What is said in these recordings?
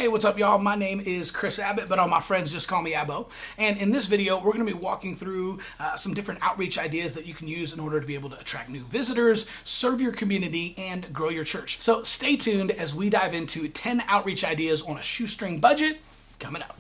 Hey, what's up, y'all? My name is Chris Abbott, but all my friends just call me Abbo. And in this video, we're going to be walking through some different outreach ideas that you can use in order to be able to attract new visitors, serve your community, and grow your church. So stay tuned as we dive into 10 outreach ideas on a shoestring budget coming up.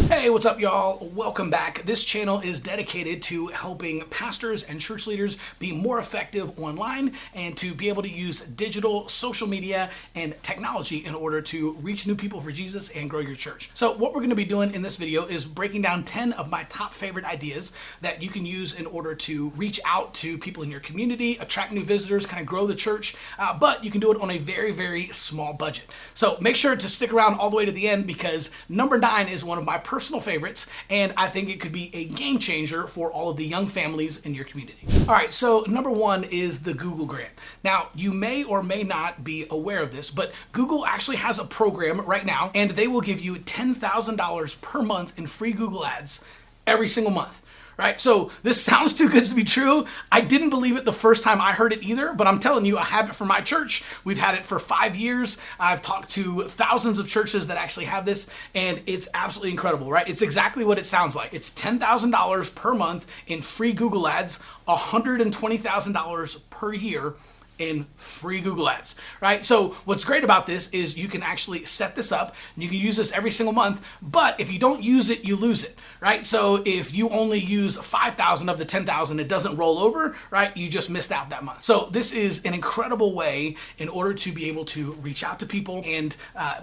Hey, what's up, y'all? Welcome back. This channel is dedicated to helping pastors and church leaders be more effective online and to be able to use digital, social media, and technology in order to reach new people for Jesus and grow your church. So what we're going to be doing in this video is breaking down 10 of my top favorite ideas that you can use in order to reach out to people in your community, attract new visitors, kind of grow the church, but you can do it on a very, very small budget. So make sure to stick around all the way to the end because number 9 is one of my personal favorites, and I think it could be a game changer for all of the young families in your community. All right, so number 1 is the Google Grant. Now, you may or may not be aware of this, but Google actually has a program right now, and they will give you $10,000 per month in free Google ads every single month. Right? So this sounds too good to be true. I didn't believe it the first time I heard it either, but I'm telling you, I have it for my church. We've had it for 5 years. I've talked to thousands of churches that actually have this, and it's absolutely incredible, right? It's exactly what it sounds like. It's $10,000 per month in free Google ads, $120,000 per year in free Google ads, right? So what's great about this is you can actually set this up and you can use this every single month, but if you don't use it, you lose it, right? So if you only use 5,000 of the 10,000, it doesn't roll over, right? You just missed out that month. So this is an incredible way in order to be able to reach out to people and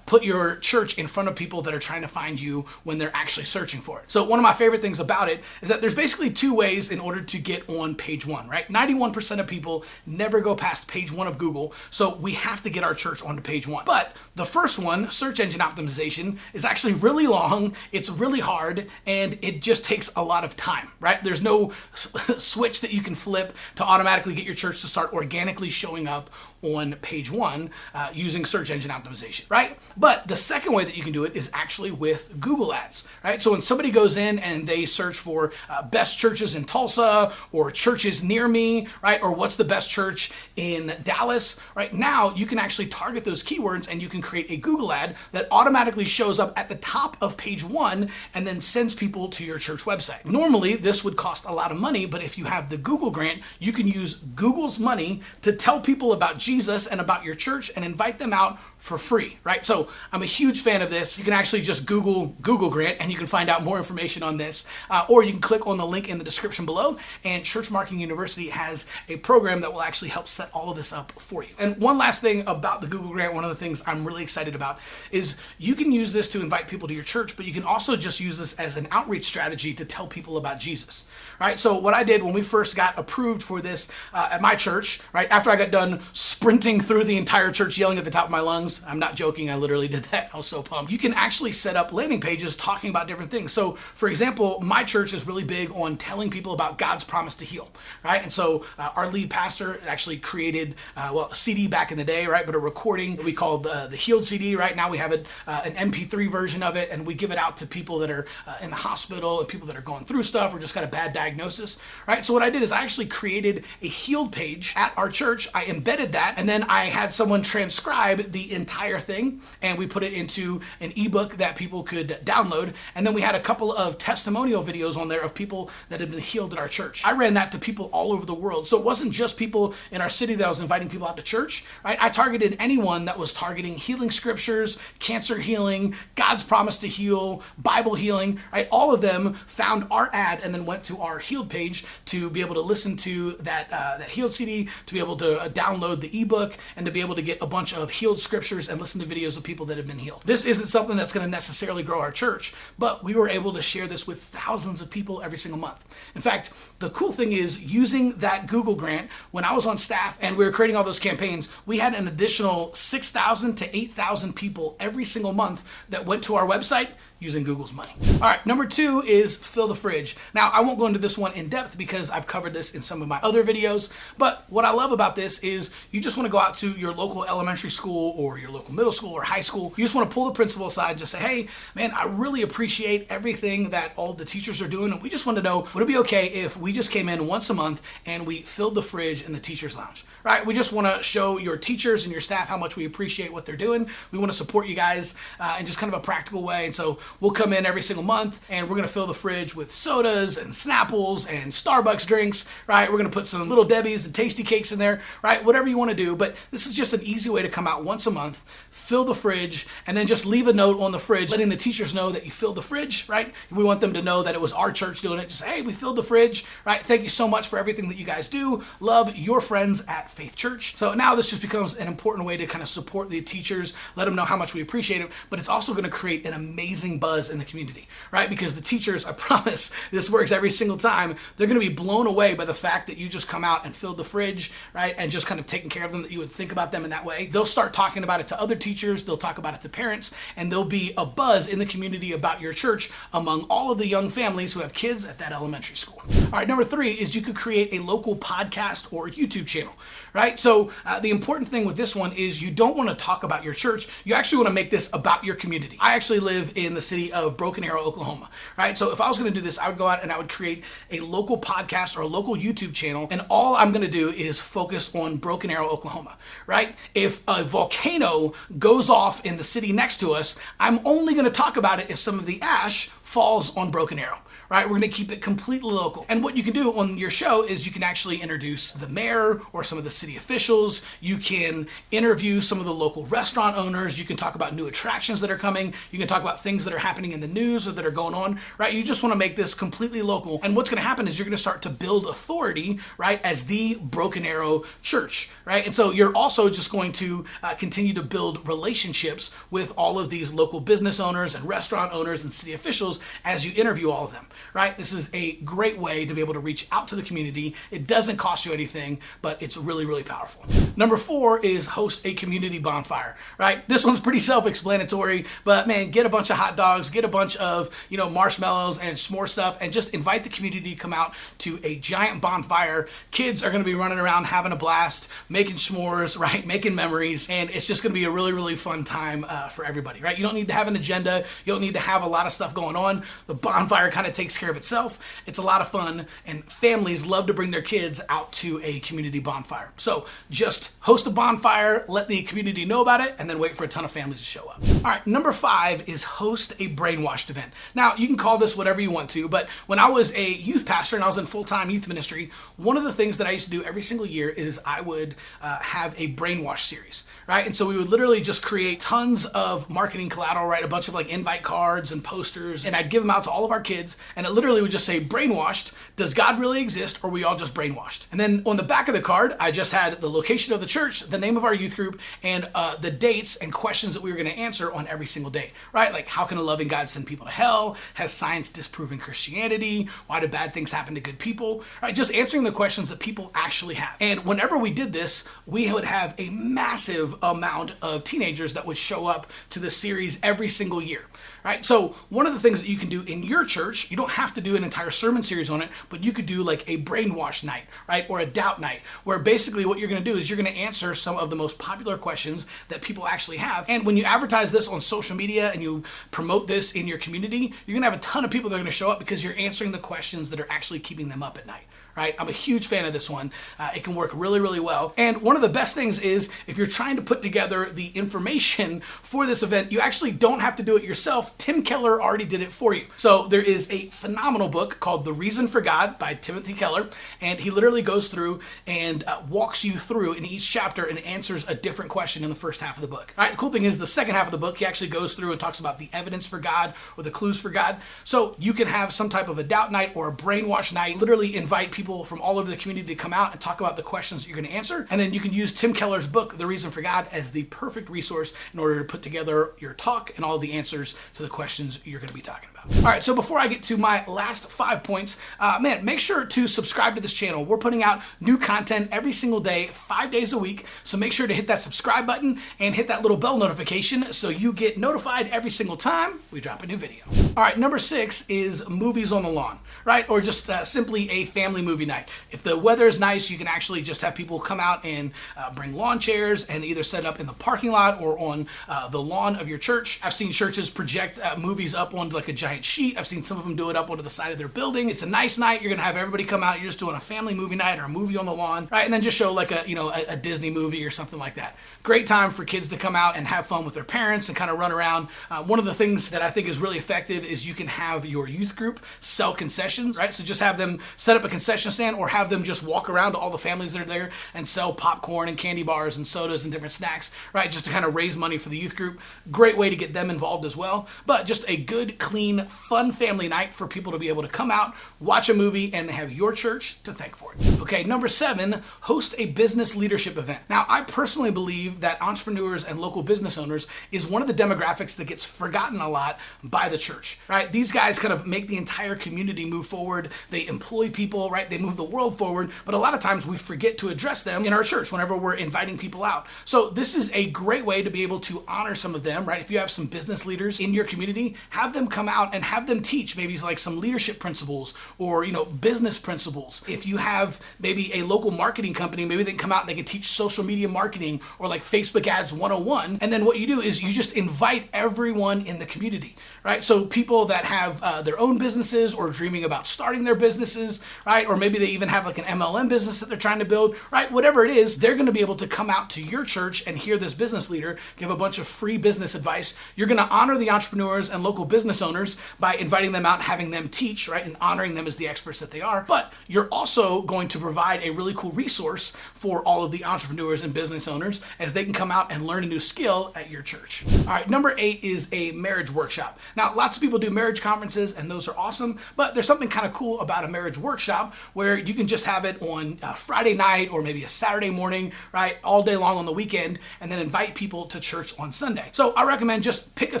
put your church in front of people that are trying to find you when they're actually searching for it. So one of my favorite things about it is that there's basically 2 ways in order to get on page 1, right? 91% of people never go past page 1 of Google, so we have to get our church onto page 1. But the first one, search engine optimization, is actually really long, it's really hard, and it just takes a lot of time, right? There's no switch that you can flip to automatically get your church to start organically showing up on page 1 using search engine optimization, right? But the second way that you can do it is actually with Google ads, right? So when somebody goes in and they search for best churches in Tulsa or churches near me, right? Or what's the best church in Dallas, right? Now you can actually target those keywords and you can create a Google ad that automatically shows up at the top of page 1 and then sends people to your church website. Normally this would cost a lot of money, but if you have the Google Grant, you can use Google's money to tell people about Jesus and about your church and invite them out for free, right? So I'm a huge fan of this. You can actually just Google Google Grant and you can find out more information on this, or you can click on the link in the description below, and Church Marketing University has a program that will actually help set all of this up for you. And one last thing about the Google Grant, one of the things I'm really excited about is you can use this to invite people to your church, but you can also just use this as an outreach strategy to tell people about Jesus, right? So what I did when we first got approved for this at my church, right, after I got done sprinting through the entire church yelling at the top of my lungs, I'm not joking, I literally did that. I was so pumped. You can actually set up landing pages talking about different things. So for example, my church is really big on telling people about God's promise to heal, right? And so our lead pastor actually created, a CD back in the day, right? But a recording that we called the Healed CD, right? Now we have an MP3 version of it, and we give it out to people that are in the hospital and people that are going through stuff or just got a bad diagnosis, right? So what I did is I actually created a healed page at our church. I embedded that, and then I had someone transcribe the entire thing, and we put it into an ebook that people could download, and then we had a couple of testimonial videos on there of people that had been healed at our church. I ran that to people all over the world, so it wasn't just people in our city that I was inviting people out to church, right? I targeted anyone that was targeting healing scriptures, cancer healing, God's promise to heal, Bible healing, right? All of them found our ad and then went to our healed page to be able to listen to that healed CD, to be able to download the ebook, and to be able to get a bunch of healed scriptures and listen to videos of people that have been healed. This isn't something that's going to necessarily grow our church, but we were able to share this with thousands of people every single month. In fact, the cool thing is using that Google Grant, when I was on staff and we were creating all those campaigns, we had an additional 6,000 to 8,000 people every single month that went to our website using Google's money. All right, number 2 is fill the fridge. Now, I won't go into this one in depth because I've covered this in some of my other videos, but what I love about this is you just want to go out to your local elementary school or your local middle school or high school. You just want to pull the principal aside and just say, hey, man, I really appreciate everything that all the teachers are doing, and we just want to know, would it be okay if we just came in once a month and we filled the fridge in the teacher's lounge, right? We just want to show your teachers and your staff how much we appreciate what they're doing. We want to support you guys in just kind of a practical way, and so we'll come in every single month and we're going to fill the fridge with sodas and Snapples and Starbucks drinks, right? We're going to put some Little Debbie's and Tasty Cakes in there, right? Whatever you want to do, but this is just an easy way to come out once a month, fill the fridge, and then just leave a note on the fridge letting the teachers know that you filled the fridge, right? We want them to know that it was our church doing it. Just, hey, we filled the fridge, right? Thank you so much for everything that you guys do. Love, your friends at Faith Church. So now this just becomes an important way to kind of support the teachers, let them know how much we appreciate it, but it's also going to create an amazing buzz in the community, right? Because the teachers, I promise this works every single time, they're going to be blown away by the fact that you just come out and filled the fridge, right? And just kind of taking care of them, that you would think about them in that way. They'll start talking about it to other teachers, they'll talk about it to parents, and there'll be a buzz in the community about your church among all of the young families who have kids at that elementary school. All right, number 3 is you could create a local podcast or YouTube channel, right? So the important thing with this one is you don't want to talk about your church. You actually want to make this about your community. I actually live in the city of Broken Arrow, Oklahoma, right? So if I was going to do this, I would go out and I would create a local podcast or a local YouTube channel, and all I'm going to do is focus on Broken Arrow, Oklahoma, right? If a volcano goes off in the city next to us, I'm only going to talk about it if some of the ash falls on Broken Arrow, right? We're going to keep it completely local. And what you can do on your show is you can actually introduce the mayor or some of the city officials. You can interview some of the local restaurant owners. You can talk about new attractions that are coming. You can talk about things that are happening in the news or that are going on, right? You just want to make this completely local. And what's going to happen is you're going to start to build authority, right, as the Broken Arrow Church, right? And so you're also just going to continue to build relationships with all of these local business owners and restaurant owners and city officials as you interview all of them, right? This is a great way to be able to reach out to the community. It doesn't cost you anything, but it's really, really powerful. Number 4 is host a community bonfire, right? This one's pretty self-explanatory, but man, get a bunch of hot dogs, get a bunch of, marshmallows and s'more stuff, and just invite the community to come out to a giant bonfire. Kids are going to be running around having a blast, making s'mores, right? Making memories, and it's just going to be a really, really fun time for everybody, right? You don't need to have an agenda. You don't need to have a lot of stuff going on. The bonfire kind of takes care of itself. It's a lot of fun, and families love to bring their kids out to a community bonfire. So just host a bonfire, let the community know about it, and then wait for a ton of families to show up. All right, number 5 is host a Brainwashed event. Now, you can call this whatever you want to, but when I was a youth pastor and I was in full-time youth ministry, one of the things that I used to do every single year is I would have a Brainwash series, right? And so we would literally just create tons of marketing collateral, right? A bunch of invite cards and posters, and I'd give them out to all of our kids, and it literally would just say, brainwashed, does God really exist, or are we all just brainwashed? And then on the back of the card, I just had the location of the church, the name of our youth group, and the dates and questions that we were going to answer on every single day, right? Like, how can a loving God send people to hell? Has science disproven Christianity? Why do bad things happen to good people? Right? Just answering the questions that people actually have. And whenever we did this, we would have a massive amount of teenagers that would show up to the series every single year, right? So one of the things that you can do in your church, you don't have to do an entire sermon series on it, but you could do like a brainwash night, right? Or a doubt night, where basically what you're going to do is you're going to answer some of the most popular questions that people actually have. And when you advertise this on social media and you promote this in your community, you're going to have a ton of people that are going to show up because you're answering the questions that are actually keeping them up at night. Right? I'm a huge fan of this one. It can work really, really well. And one of the best things is if you're trying to put together the information for this event, you actually don't have to do it yourself. Tim Keller already did it for you. So there is a phenomenal book called The Reason for God by Timothy Keller. And he literally goes through and walks you through in each chapter and answers a different question in the first half of the book. All right, the cool thing is the second half of the book, he actually goes through and talks about the evidence for God or the clues for God. So you can have some type of a doubt night or a brainwash night, literally invite people from all over the community to come out and talk about the questions that you're going to answer. And then you can use Tim Keller's book, The Reason for God, as the perfect resource in order to put together your talk and all the answers to the questions you're going to be talking about. about. All right, so before I get to my last 5 points, make sure to subscribe to this channel. We're putting out new content every single day, 5 days a week. So make sure to hit that subscribe button and hit that little bell notification so you get notified every single time we drop a new video. All right, number 6 is movies on the lawn, right? Or just simply a family movie night. If the weather is nice, you can actually just have people come out and bring lawn chairs and either set up in the parking lot or on the lawn of your church. I've seen churches project movies up onto like a giant sheet. I've seen some of them do it up onto the side of their building. It's a nice night. You're gonna have everybody come out. You're just doing a family movie night or a movie on the lawn, right? And then just show like a Disney movie or something like that. Great time for kids to come out and have fun with their parents and kind of run around. One of the things that I think is really effective is you can have your youth group sell concessions, right? So just have them set up a concession stand or have them just walk around to all the families that are there and sell popcorn and candy bars and sodas and different snacks, right? Just to kind of raise money for the youth group. Great way to get them involved as well. But just a good, clean, fun family night for people to be able to come out, watch a movie, and they have your church to thank for it. Okay, number 7, host a business leadership event. Now, I personally believe that entrepreneurs and local business owners is one of the demographics that gets forgotten a lot by the church, right? These guys kind of make the entire community move forward. They employ people, right? They move the world forward, but a lot of times we forget to address them in our church whenever we're inviting people out. So this is a great way to be able to honor some of them, right? If you have some business leaders in your community, have them come out and have them teach maybe like some leadership principles or, business principles. If you have maybe a local marketing company, maybe they can come out and they can teach social media marketing or like Facebook ads 101. And then what you do is you just invite everyone in the community, right? So people that have their own businesses or dreaming about starting their businesses, right? Or maybe they even have like an MLM business that they're trying to build, right? Whatever it is, they're going to be able to come out to your church and hear this business leader give a bunch of free business advice. You're going to honor the entrepreneurs and local business owners by inviting them out and having them teach, right? And honoring them as the experts that they are. But you're also going to provide a really cool resource for all of the entrepreneurs and business owners as they can come out and learn a new skill at your church. All right, number 8 is a marriage workshop. Now, lots of people do marriage conferences and those are awesome, but there's something kind of cool about a marriage workshop where you can just have it on a Friday night or maybe a Saturday morning, right? All day long on the weekend, and then invite people to church on Sunday. So I recommend just pick a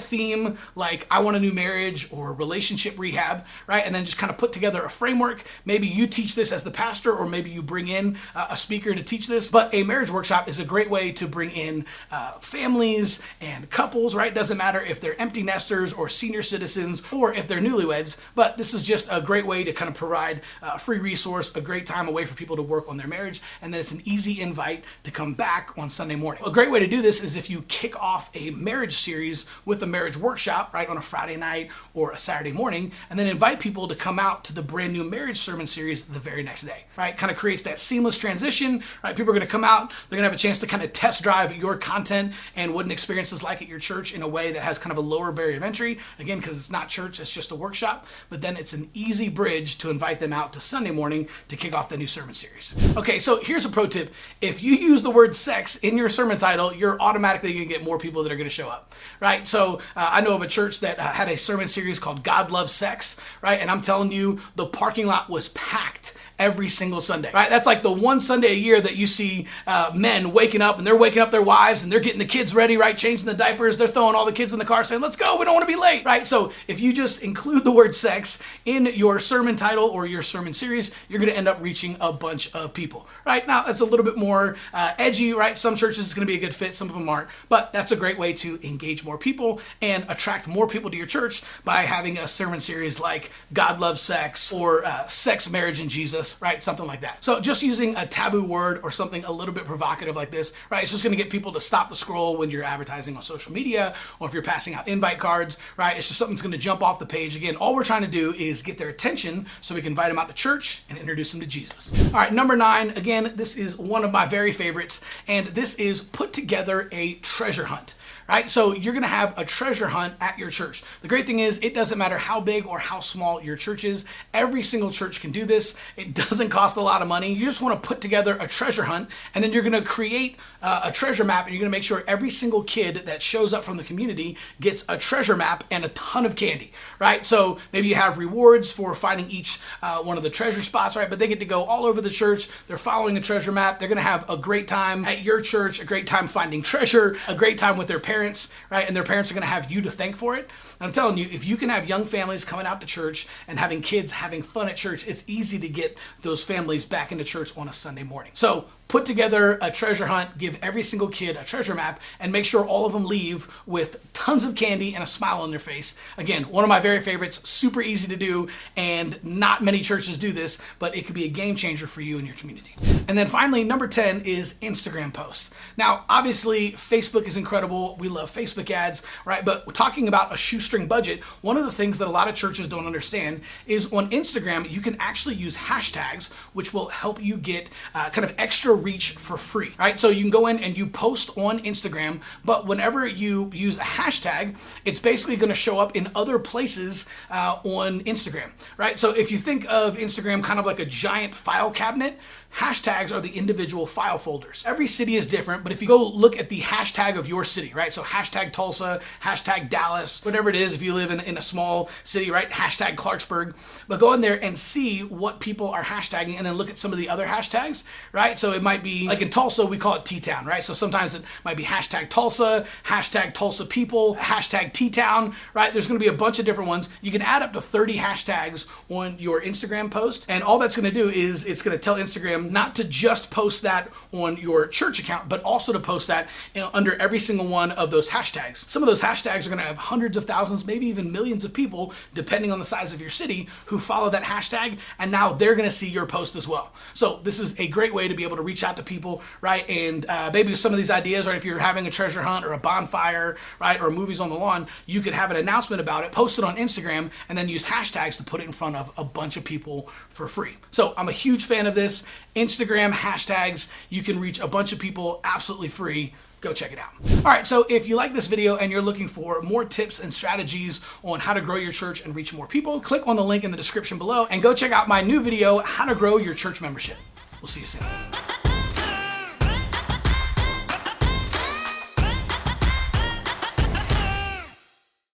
theme like I want a new marriage or relationship rehab, right? And then just kind of put together a framework. Maybe you teach this as the pastor, or maybe you bring in a speaker to teach this. But a marriage workshop is a great way to bring in families and couples, right? Doesn't matter if they're empty nesters or senior citizens or if they're newlyweds, but this is just a great way to kind of provide a free resource, a great time away for people to work on their marriage, and then it's an easy invite to come back on Sunday morning. A great way to do this is if you kick off a marriage series with a marriage workshop, right, on a Friday night or a Saturday morning, and then invite people to come out to the brand new marriage sermon series the very next day, right? Kind of creates that seamless transition, right? People are going to come out, they're going to have a chance to kind of test drive your content and what an experience is like at your church in a way that has kind of a lower barrier of entry. Again, because it's not church, it's just a workshop, but then it's an easy bridge to invite them out to Sunday morning to kick off the new sermon series. Okay, so here's a pro tip. If you use the word sex in your sermon title, you're automatically going to get more people that are going to show up, right? So I know of a church that had a sermon series called God Loves Sex, right? And I'm telling you, the parking lot was packed every single Sunday, right? That's like the one Sunday a year that you see men waking up and they're waking up their wives and they're getting the kids ready, right? Changing the diapers. They're throwing all the kids in the car saying, let's go. We don't want to be late, right? So if you just include the word sex in your sermon title or your sermon series, you're going to end up reaching a bunch of people, right? Now, that's a little bit more edgy, right? Some churches it's going to be a good fit. Some of them aren't, but that's a great way to engage more people and attract more people to your church by having a sermon series like God Loves Sex or Sex, Marriage, and Jesus, right? Something like that. So just using a taboo word or something a little bit provocative like this, right? It's just going to get people to stop the scroll when you're advertising on social media or if you're passing out invite cards, right? It's just something that's going to jump off the page. Again, all we're trying to do is get their attention so we can invite them out to church and introduce them to Jesus. All right, number 9, again, this is one of my very favorites, and this is put together a treasure hunt. Right? So you're going to have a treasure hunt at your church. The great thing is it doesn't matter how big or how small your church is. Every single church can do this. It doesn't cost a lot of money. You just want to put together a treasure hunt, and then you're going to create a treasure map, and you're going to make sure every single kid that shows up from the community gets a treasure map and a ton of candy, right? So maybe you have rewards for finding each one of the treasure spots, right? But they get to go all over the church. They're following a treasure map. They're going to have a great time at your church, a great time finding treasure, a great time with their parents parents, right? And their parents are going to have you to thank for it. And I'm telling you, if you can have young families coming out to church and having kids having fun at church, it's easy to get those families back into church on a Sunday morning. So put together a treasure hunt, give every single kid a treasure map, and make sure all of them leave with tons of candy and a smile on their face. Again, one of my very favorites, super easy to do, and not many churches do this, but it could be a game changer for you and your community. And then finally, number 10 is Instagram posts. Now, obviously, Facebook is incredible. We love Facebook ads, right? But talking about a shoestring budget, one of the things that a lot of churches don't understand is on Instagram, you can actually use hashtags, which will help you get kind of extra reach for free, right? So you can go in and you post on Instagram, but whenever you use a hashtag, it's basically going to show up in other places on Instagram, right? So if you think of Instagram kind of like a giant file cabinet, hashtags are the individual file folders. Every city is different, but if you go look at the hashtag of your city, right? So hashtag Tulsa, hashtag Dallas, whatever it is, if you live in a small city, right? Hashtag Clarksburg, but go in there and see what people are hashtagging and then look at some of the other hashtags, right? So it might be, like in Tulsa, we call it T-Town, right? So sometimes it might be hashtag Tulsa, hashtag Tulsa people, hashtag T-Town, right? There's gonna be a bunch of different ones. You can add up to 30 hashtags on your Instagram post, and all that's gonna do is it's gonna tell Instagram not to just post that on your church account, but also to post that under every single one of those hashtags. Some of those hashtags are going to have hundreds of thousands, maybe even millions of people, depending on the size of your city, who follow that hashtag, and now they're going to see your post as well. So this is a great way to be able to reach out to people, right? And maybe with some of these ideas, right, if you're having a treasure hunt or a bonfire, right, or movies on the lawn, you could have an announcement about it, post it on Instagram, and then use hashtags to put it in front of a bunch of people for free. So I'm a huge fan of this. Instagram hashtags, you can reach a bunch of people absolutely free. Go check it out. All right, so if you like this video and you're looking for more tips and strategies on how to grow your church and reach more people, click on the link in the description below and go check out my new video, How to Grow Your Church Membership. We'll see you soon.